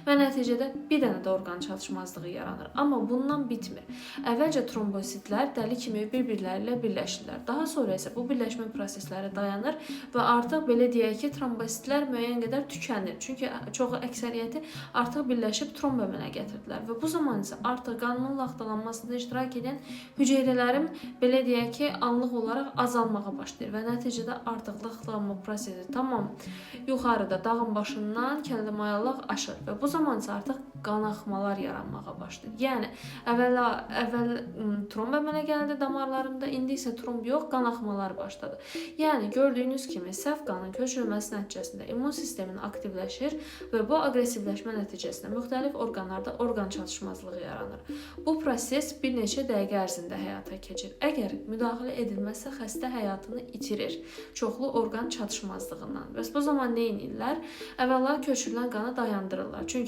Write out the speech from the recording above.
və nəticədə bir dənə də orqan çatışmazlığı yaranır. Amma bundan bitmir. Əvvəlcə trombositlər dəli kimi bir-birləri ilə birləşirlər. Daha sonra isə bu birləşmə prosesləri dayanır və artıq belə deyək ki, trombositlər müəyyən qədər tükənir. Çünki çoxu əksəriyyəti artıq birləşib tromb əmələ gətirdilər və bu zaman isə artıq qanın laxtalanmasında iştirak edən hüceyrələrin belə deyək ki, anlıq olaraq azalmağa başlayır və nəticədə artıq laxtalanma prosesi tamam yuxarıda dağın başından kəlləmayallaq aşır və bu zaman isə artıq qanaxmalar yaranmağa başlayır. Yəni əvvəl tromb əmələ gəldi damarlarında, indi isə tromb yox, qanaxmalar başladı. Yəni gördüyünüz kimi səhv qanın köçürülməsi nəticəsində immun sistemin aktivləşir və bu aqressivləşmə nəticəsində müxtəlif orqanlarda orqan çatışmazlığı yaranır. Bu proses bir neçə dəqiqə ərzində həyata keçir. Əgər müdaxilə edilməzsə xəstə həyatını itirir çoxlu orqan çatışmazlığından. Bəs bu zaman nə edirlər? Əvvəla köçürülən qanı dayandırırlar. Çünki